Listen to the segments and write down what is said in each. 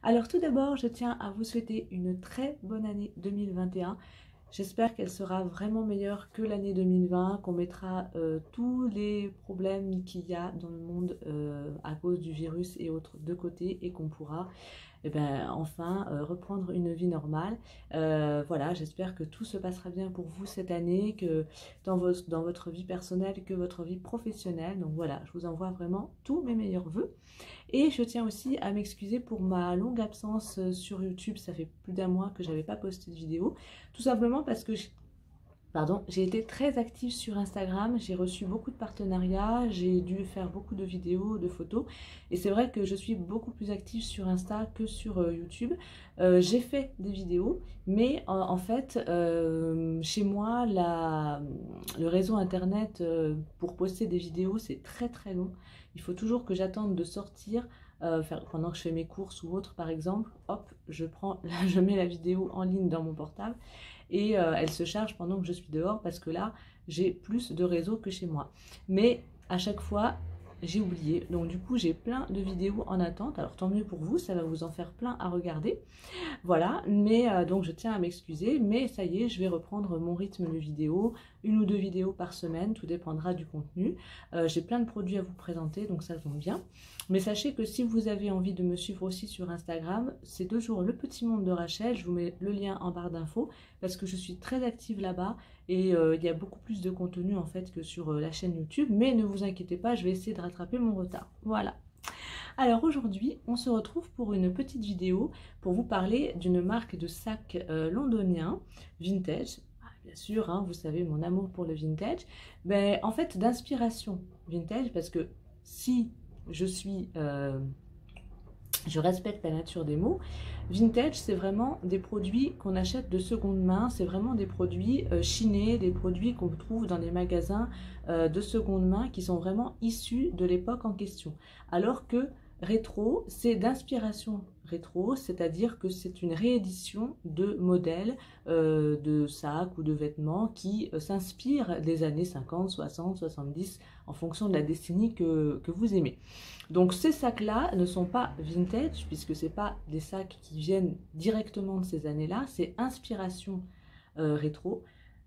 Alors tout d'abord, je tiens à vous souhaiter une très bonne année 2021. J'espère qu'elle sera vraiment meilleure que l'année 2020, qu'on mettra tous les problèmes qu'il y a dans le monde à cause du virus et autres de côté et qu'on pourra enfin reprendre une vie normale. Voilà, j'espère que tout se passera bien pour vous cette année, que dans votre vie personnelle, que votre vie professionnelle. Donc voilà, je vous envoie vraiment tous mes meilleurs vœux. Et je tiens aussi à m'excuser pour ma longue absence sur YouTube. Ça fait plus d'un mois que je n'avais pas posté de vidéo. Tout simplement parce que j'ai été très active sur Instagram, j'ai reçu beaucoup de partenariats, j'ai dû faire beaucoup de vidéos, de photos. Et c'est vrai que je suis beaucoup plus active sur Insta que sur YouTube. J'ai fait des vidéos, mais en fait, chez moi, le réseau Internet pour poster des vidéos, c'est très très long. Il faut toujours que j'attende de sortir. Pendant que je fais mes courses ou autre par exemple, hop, je mets la vidéo en ligne dans mon portable et elle se charge pendant que je suis dehors parce que là j'ai plus de réseau que chez moi. Mais à chaque fois j'ai oublié, donc du coup j'ai plein de vidéos en attente. Alors tant mieux pour vous, ça va vous en faire plein à regarder. Voilà, mais donc je tiens à m'excuser, mais ça y est, je vais reprendre mon rythme de vidéo, une ou deux vidéos par semaine, tout dépendra du contenu. J'ai plein de produits à vous présenter, donc ça tombe bien. Mais sachez que si vous avez envie de me suivre aussi sur Instagram, c'est toujours le petit monde de Rachel, je vous mets le lien en barre d'infos, parce que je suis très active là-bas, et il y a beaucoup plus de contenu en fait que sur la chaîne YouTube, mais ne vous inquiétez pas, je vais essayer de rattraper mon retard. Voilà. Alors aujourd'hui, on se retrouve pour une petite vidéo pour vous parler d'une marque de sac londonien, vintage. Ah, bien sûr, hein, vous savez mon amour pour le vintage. Mais en fait, d'inspiration vintage, parce que si je suis... je respecte la nature des mots. Vintage, c'est vraiment des produits qu'on achète de seconde main. C'est vraiment des produits chinés, des produits qu'on trouve dans les magasins de seconde main qui sont vraiment issus de l'époque en question. Alors que rétro, c'est d'inspiration rétro, c'est-à-dire que c'est une réédition de modèles de sacs ou de vêtements qui s'inspirent des années 50, 60, 70 en fonction de la décennie que vous aimez. Donc ces sacs-là ne sont pas vintage puisque ce n'est pas des sacs qui viennent directement de ces années-là, c'est inspiration rétro,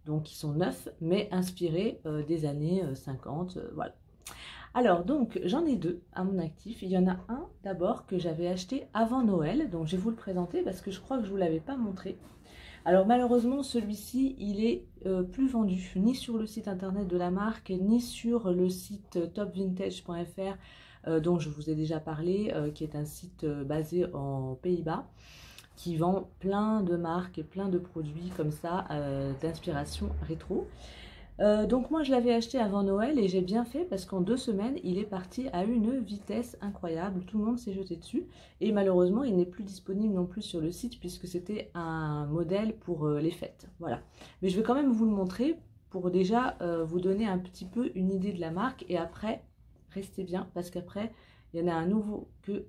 donc ils sont neufs mais inspirés des années 50, voilà. Alors donc j'en ai deux à mon actif. Il y en a un d'abord que j'avais acheté avant Noël, donc je vais vous le présenter parce que je crois que je ne vous l'avais pas montré. Alors malheureusement celui-ci il est plus vendu ni sur le site internet de la marque ni sur le site topvintage.fr dont je vous ai déjà parlé, qui est un site basé en Pays-Bas qui vend plein de marques et plein de produits comme ça d'inspiration rétro. Donc moi je l'avais acheté avant Noël et j'ai bien fait parce qu'en 2 semaines il est parti à une vitesse incroyable, tout le monde s'est jeté dessus et malheureusement il n'est plus disponible non plus sur le site puisque c'était un modèle pour les fêtes, voilà. Mais je vais quand même vous le montrer pour déjà vous donner un petit peu une idée de la marque et après restez bien parce qu'après il y en a un nouveau que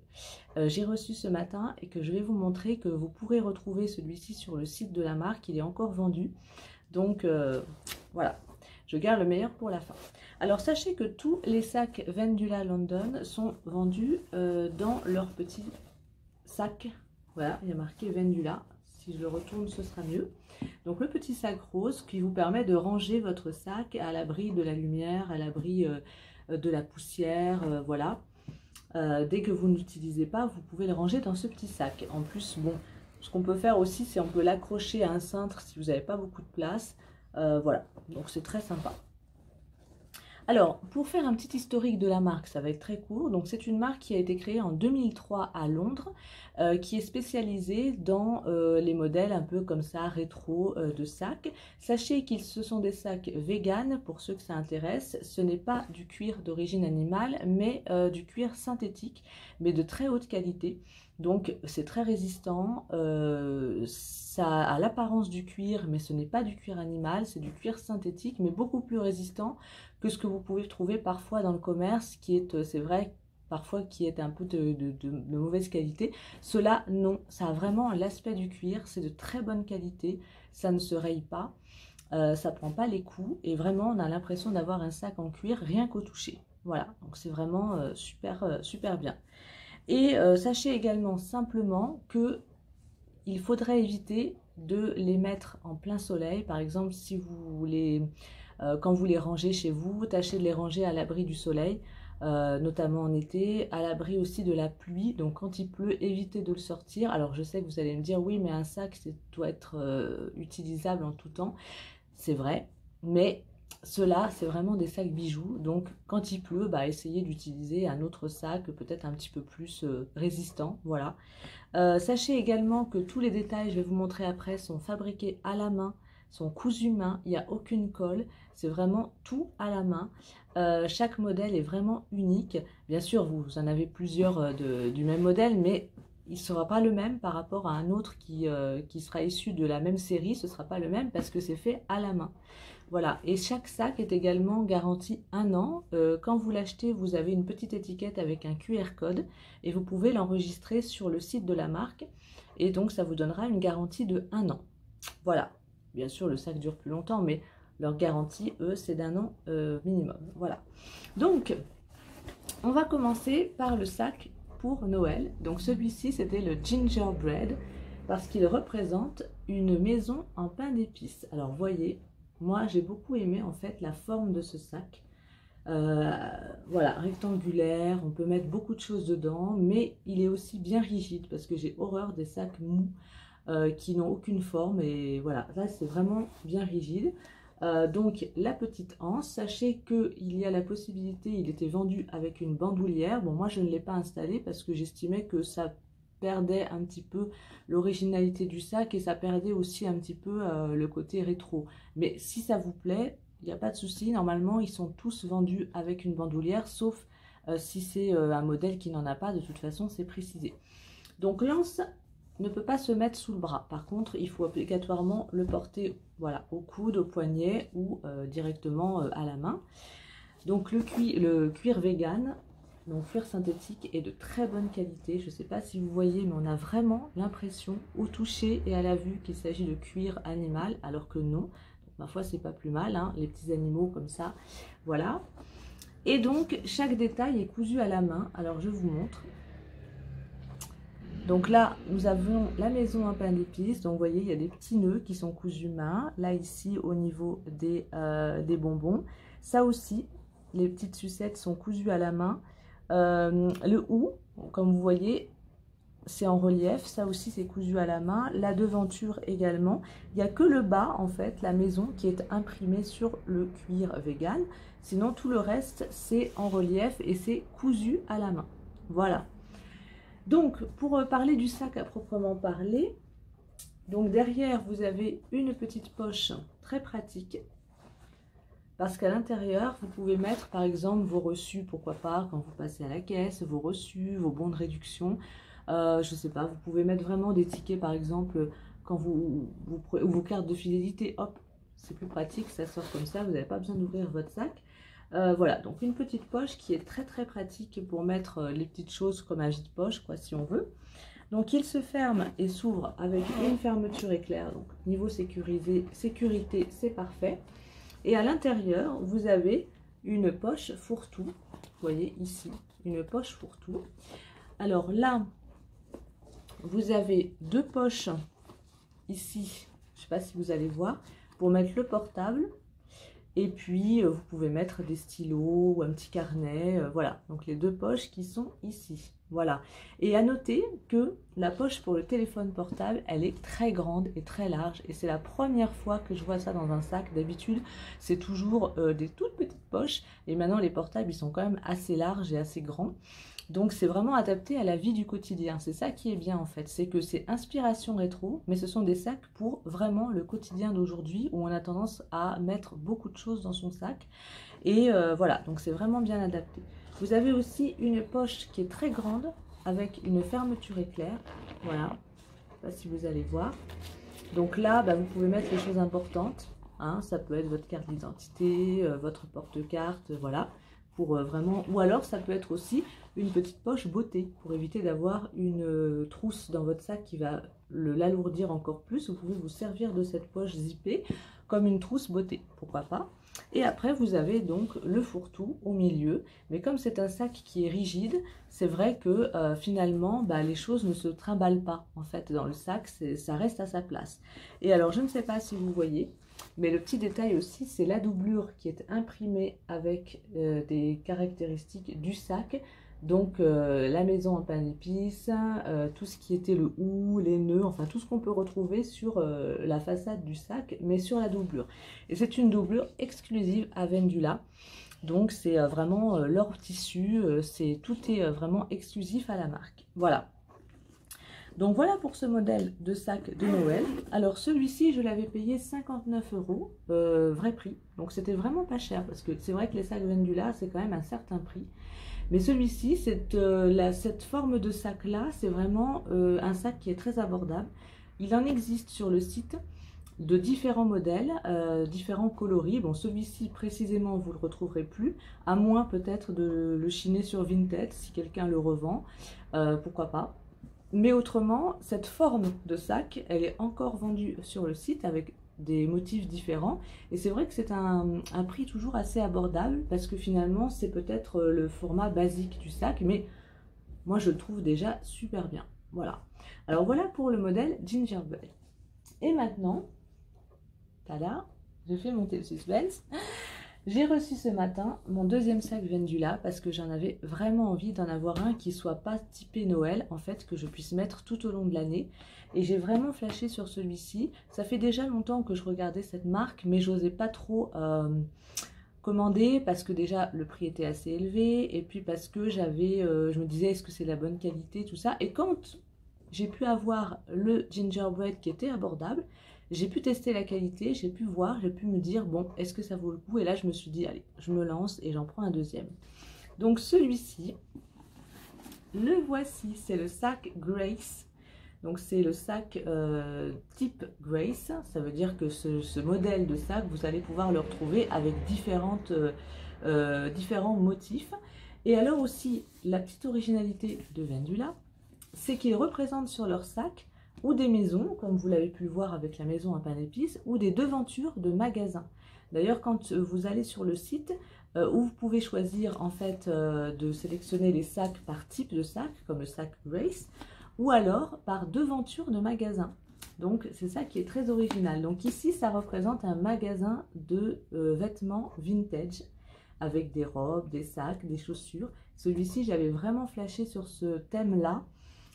j'ai reçu ce matin et que je vais vous montrer, que vous pourrez retrouver celui-ci sur le site de la marque, il est encore vendu, donc voilà. Je garde le meilleur pour la fin. Alors sachez que tous les sacs Vendula London sont vendus dans leur petit sac. Voilà, il y a marqué Vendula. Si je le retourne, ce sera mieux. Donc le petit sac rose qui vous permet de ranger votre sac à l'abri de la lumière, à l'abri de la poussière, voilà. Dès que vous n'utilisez pas, vous pouvez le ranger dans ce petit sac. En plus, bon, ce qu'on peut faire aussi, c'est on peut l'accrocher à un cintre si vous n'avez pas beaucoup de place. Voilà, donc c'est très sympa. Alors, pour faire un petit historique de la marque, ça va être très court. Donc, c'est une marque qui a été créée en 2003 à Londres, qui est spécialisée dans les modèles un peu comme ça, rétro de sacs. Sachez qu'ils ce sont des sacs vegan, pour ceux que ça intéresse. Ce n'est pas du cuir d'origine animale, mais du cuir synthétique, mais de très haute qualité. Donc, c'est très résistant. Ça a l'apparence du cuir, mais ce n'est pas du cuir animal, c'est du cuir synthétique, mais beaucoup plus résistant que ce que vous pouvez trouver parfois dans le commerce, qui est, c'est vrai, parfois qui est un peu de mauvaise qualité. Cela, non, ça a vraiment l'aspect du cuir, c'est de très bonne qualité, ça ne se raye pas, ça prend pas les coups, et vraiment, on a l'impression d'avoir un sac en cuir rien qu'au toucher. Voilà, donc c'est vraiment super, super bien. Et sachez également simplement que il faudrait éviter de les mettre en plein soleil. Par exemple, si vous voulez, quand vous les rangez chez vous, tâchez de les ranger à l'abri du soleil, notamment en été, à l'abri aussi de la pluie. Donc quand il pleut, évitez de le sortir. Alors je sais que vous allez me dire, oui, mais un sac, doit être utilisable en tout temps. C'est vrai, mais ceux-là, c'est vraiment des sacs bijoux. Donc quand il pleut, bah, essayez d'utiliser un autre sac, peut-être un petit peu plus résistant. Voilà. Sachez également que tous les détails, je vais vous montrer après, sont fabriqués à la main, sont cousus main, il n'y a aucune colle, c'est vraiment tout à la main. Chaque modèle est vraiment unique. Bien sûr, vous en avez plusieurs du même modèle, mais il ne sera pas le même par rapport à un autre qui sera issu de la même série. Ce ne sera pas le même parce que c'est fait à la main. Voilà, et chaque sac est également garanti 1 an. Quand vous l'achetez, vous avez une petite étiquette avec un QR code et vous pouvez l'enregistrer sur le site de la marque. Et donc, ça vous donnera une garantie de 1 an. Voilà, bien sûr, le sac dure plus longtemps, mais leur garantie, eux, c'est d'1 an minimum. Voilà, donc, on va commencer par le sac pour Noël. Donc, celui-ci, c'était le Gingerbread parce qu'il représente une maison en pain d'épices. Alors, voyez, moi, j'ai beaucoup aimé en fait la forme de ce sac. Voilà, rectangulaire, on peut mettre beaucoup de choses dedans, mais il est aussi bien rigide parce que j'ai horreur des sacs mous qui n'ont aucune forme. Et voilà, là, c'est vraiment bien rigide. Donc, la petite anse, sachez qu'il y a la possibilité, il était vendu avec une bandoulière. Bon, moi, je ne l'ai pas installé parce que j'estimais que ça perdait un petit peu l'originalité du sac et ça perdait aussi un petit peu le côté rétro. Mais si ça vous plaît, il n'y a pas de souci. Normalement, ils sont tous vendus avec une bandoulière, sauf si c'est un modèle qui n'en a pas. De toute façon, c'est précisé. Donc, l'anse ne peut pas se mettre sous le bras. Par contre, il faut obligatoirement le porter voilà, au coude, au poignet ou directement à la main. Donc, le cuir vegan, donc cuir synthétique, est de très bonne qualité. Je ne sais pas si vous voyez, mais on a vraiment l'impression au toucher et à la vue qu'il s'agit de cuir animal, alors que non. Donc, ma foi, c'est pas plus mal, hein, les petits animaux comme ça. Voilà. Et donc, chaque détail est cousu à la main. Alors, je vous montre. Donc là, nous avons la maison en pain d'épices. Donc, vous voyez, il y a des petits nœuds qui sont cousus main. Là, ici, au niveau des bonbons. Ça aussi, les petites sucettes sont cousues à la main. Le hou, comme vous voyez, c'est en relief. Ça aussi, c'est cousu à la main. La devanture également. Il n'y a que le bas, en fait, la maison, qui est imprimée sur le cuir vegan. Sinon, tout le reste, c'est en relief et c'est cousu à la main. Voilà. Donc, pour parler du sac à proprement parler, donc derrière, vous avez une petite poche très pratique. Parce qu'à l'intérieur, vous pouvez mettre par exemple vos reçus, pourquoi pas, quand vous passez à la caisse, vos reçus, vos bons de réduction. Je ne sais pas, vous pouvez mettre vraiment des tickets par exemple, quand vos cartes de fidélité, hop, c'est plus pratique, ça sort comme ça, vous n'avez pas besoin d'ouvrir votre sac. Voilà, donc une petite poche qui est très très pratique pour mettre les petites choses comme un vide-poche, quoi, si on veut. Donc il se ferme et s'ouvre avec une fermeture éclair, donc niveau sécurité, c'est parfait. Et à l'intérieur, vous avez une poche fourre-tout. Vous voyez ici, une poche fourre-tout. Alors là, vous avez deux poches ici. Je ne sais pas si vous allez voir, pour mettre le portable. Et puis, vous pouvez mettre des stylos ou un petit carnet. Voilà, donc les deux poches qui sont ici. Voilà. Et à noter que la poche pour le téléphone portable, elle est très grande et très large. Et c'est la première fois que je vois ça dans un sac. D'habitude, c'est toujours des toutes petites poches. Et maintenant, les portables, ils sont quand même assez larges et assez grands. Donc, c'est vraiment adapté à la vie du quotidien. C'est ça qui est bien, en fait. C'est que c'est inspiration rétro, mais ce sont des sacs pour vraiment le quotidien d'aujourd'hui, où on a tendance à mettre beaucoup de choses dans son sac. Et voilà, donc c'est vraiment bien adapté. Vous avez aussi une poche qui est très grande, avec une fermeture éclair. Voilà, je ne sais pas si vous allez voir. Donc là, bah, vous pouvez mettre les choses importantes. Hein, ça peut être votre carte d'identité, votre porte-carte, voilà. Pour vraiment, ou alors ça peut être aussi une petite poche beauté pour éviter d'avoir une trousse dans votre sac qui va l'alourdir encore plus. Vous pouvez vous servir de cette poche zippée comme une trousse beauté, pourquoi pas. Et après, vous avez donc le fourre-tout au milieu. Mais comme c'est un sac qui est rigide, c'est vrai que finalement, les choses ne se trimballent pas en fait dans le sac, ça reste à sa place. Et alors, je ne sais pas si vous voyez, mais le petit détail aussi, c'est la doublure qui est imprimée avec des caractéristiques du sac. Donc la maison en pain d'épices, tout ce qui était le hou, les nœuds, enfin tout ce qu'on peut retrouver sur la façade du sac, mais sur la doublure. Et c'est une doublure exclusive à Vendula. Donc c'est vraiment leur tissu, tout est vraiment exclusif à la marque. Voilà. Donc voilà pour ce modèle de sac de Noël. Alors celui-ci, je l'avais payé 59 €, vrai prix. Donc c'était vraiment pas cher parce que c'est vrai que les sacs Vendula, c'est quand même un certain prix. Mais celui-ci, cette forme de sac-là, c'est vraiment un sac qui est très abordable. Il en existe sur le site de différents modèles, différents coloris. Bon, celui-ci précisément, vous ne le retrouverez plus, à moins peut-être de le chiner sur Vinted, si quelqu'un le revend, pourquoi pas. Mais autrement, cette forme de sac, elle est encore vendue sur le site avec des motifs différents. Et c'est vrai que c'est un prix toujours assez abordable parce que finalement, c'est peut-être le format basique du sac, mais moi, je le trouve déjà super bien. Voilà. Alors voilà pour le modèle Gingerbread. Et maintenant, tada, je fais monter le suspense. J'ai reçu ce matin mon deuxième sac Vendula parce que j'en avais vraiment envie d'en avoir un qui soit pas typé Noël, en fait, que je puisse mettre tout au long de l'année. Et j'ai vraiment flashé sur celui-ci. Ça fait déjà longtemps que je regardais cette marque, mais j'osais pas trop commander parce que déjà le prix était assez élevé et puis parce que je me disais est-ce que c'est la bonne qualité, tout ça. Et quand j'ai pu avoir le gingerbread qui était abordable, j'ai pu tester la qualité, j'ai pu voir, j'ai pu me dire, bon, est-ce que ça vaut le coup? Et là, je me suis dit, allez, je me lance et j'en prends un deuxième. Donc celui-ci, le voici, c'est le sac Grace. Donc c'est le sac type Grace. Ça veut dire que ce modèle de sac, vous allez pouvoir le retrouver avec différents motifs. Et alors aussi, la petite originalité de Vendula, c'est qu'ils représentent sur leur sac ou des maisons, comme vous l'avez pu le voir avec la maison à pain d'épices, ou des devantures de magasins. D'ailleurs, quand vous allez sur le site, où vous pouvez choisir en fait de sélectionner les sacs par type de sac, comme le sac Grace, ou alors par devanture de magasins. Donc c'est ça qui est très original. Donc ici, ça représente un magasin de vêtements vintage, avec des robes, des sacs, des chaussures. Celui-ci, j'avais vraiment flashé sur ce thème-là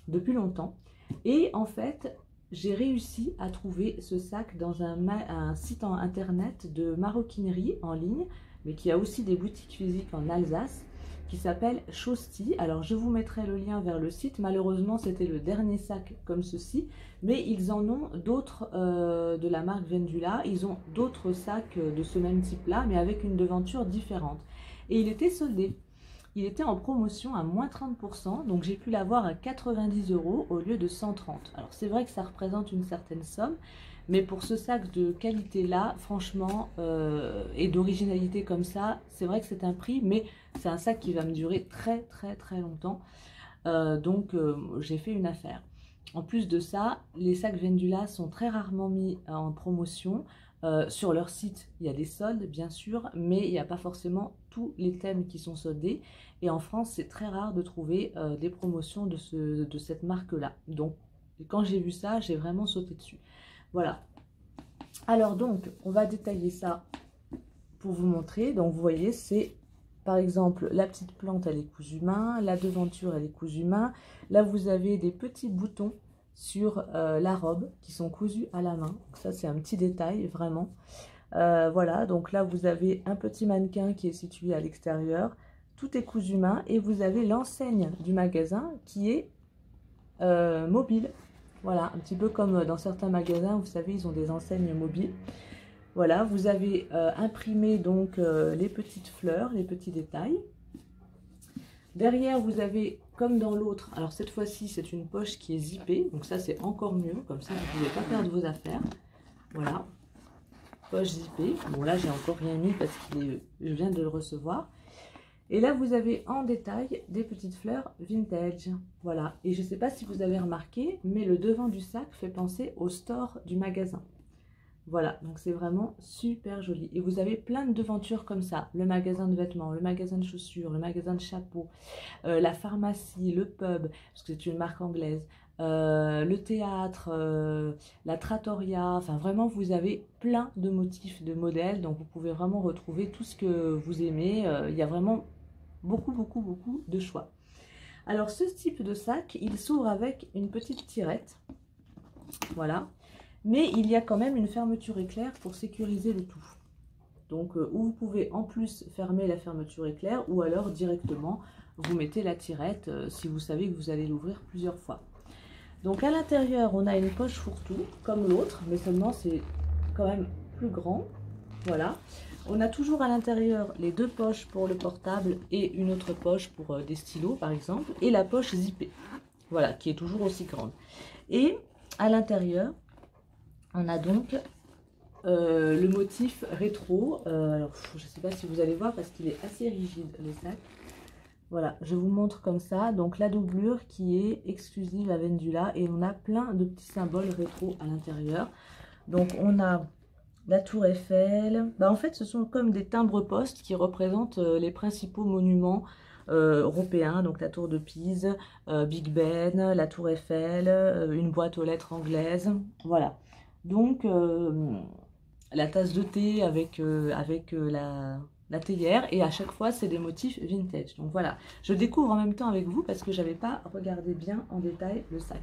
depuis longtemps. Et en fait, j'ai réussi à trouver ce sac dans un site en internet de maroquinerie en ligne, mais qui a aussi des boutiques physiques en Alsace, qui s'appelle Chosti. Alors, je vous mettrai le lien vers le site. Malheureusement, c'était le dernier sac comme ceci, mais ils en ont d'autres de la marque Vendula. Ils ont d'autres sacs de ce même type-là, mais avec une devanture différente. Et il était soldé. Il était en promotion à moins 30%, donc j'ai pu l'avoir à 90 € au lieu de 130. Alors c'est vrai que ça représente une certaine somme, mais pour ce sac de qualité-là, franchement, et d'originalité comme ça, c'est vrai que c'est un prix, mais c'est un sac qui va me durer très très très longtemps. Donc j'ai fait une affaire. En plus de ça, les sacs Vendula sont très rarement mis en promotion. Sur leur site, il y a des soldes, bien sûr, mais il n'y a pas forcément tous les thèmes qui sont soldés. Et en France, c'est très rare de trouver des promotions de cette marque-là. Donc, quand j'ai vu ça, j'ai vraiment sauté dessus. Voilà. Alors donc, on va détailler ça pour vous montrer. Donc, vous voyez, c'est par exemple la petite plante, elle est cousue main. La devanture, elle est cousue main. Là, vous avez des petits boutons sur la robe qui sont cousus à la main. Donc ça, c'est un petit détail, vraiment. Voilà, donc là, vous avez un petit mannequin qui est situé à l'extérieur. Tout est cousu main et vous avez l'enseigne du magasin qui est mobile. Voilà, un petit peu comme dans certains magasins, vous savez, ils ont des enseignes mobiles. Voilà, vous avez imprimé donc les petites fleurs, les petits détails. Derrière, vous avez, comme dans l'autre, alors cette fois-ci, c'est une poche qui est zippée. Donc ça, c'est encore mieux. Comme ça, vous ne pouvez pas perdre vos affaires. Voilà. Poche zippée. Bon, là, j'ai encore rien mis parce que je viens de le recevoir. Et là, vous avez en détail des petites fleurs vintage. Voilà. Et je ne sais pas si vous avez remarqué, mais le devant du sac fait penser au store du magasin. Voilà, donc c'est vraiment super joli. Et vous avez plein de devantures comme ça. Le magasin de vêtements, le magasin de chaussures, le magasin de chapeaux, la pharmacie, le pub, parce que c'est une marque anglaise, le théâtre, la trattoria. Enfin, vraiment, vous avez plein de motifs, de modèles. Donc, vous pouvez vraiment retrouver tout ce que vous aimez. Il y a vraiment beaucoup, beaucoup, beaucoup de choix. Alors, ce type de sac, il s'ouvre avec une petite tirette. Voilà. Mais il y a quand même une fermeture éclair pour sécuriser le tout. Donc, où vous pouvez en plus fermer la fermeture éclair ou alors directement, vous mettez la tirette si vous savez que vous allez l'ouvrir plusieurs fois. Donc, à l'intérieur, on a une poche fourre-tout comme l'autre, mais seulement c'est quand même plus grand. Voilà. On a toujours à l'intérieur les deux poches pour le portable et une autre poche pour des stylos, par exemple, et la poche zippée. Voilà, qui est toujours aussi grande. Et à l'intérieur, on a donc le motif rétro. Alors, je ne sais pas si vous allez voir parce qu'il est assez rigide, le sac. Voilà, je vous montre comme ça. Donc, la doublure qui est exclusive à Vendula. Et on a plein de petits symboles rétro à l'intérieur. Donc, on a la tour Eiffel. Bah, en fait, ce sont comme des timbres-poste qui représentent les principaux monuments européens. Donc, la tour de Pise, Big Ben, la tour Eiffel, une boîte aux lettres anglaise. Voilà. Donc, la tasse de thé avec, la théière. Et à chaque fois, c'est des motifs vintage. Donc, voilà. Je découvre en même temps avec vous parce que je n'avais pas regardé bien en détail le sac.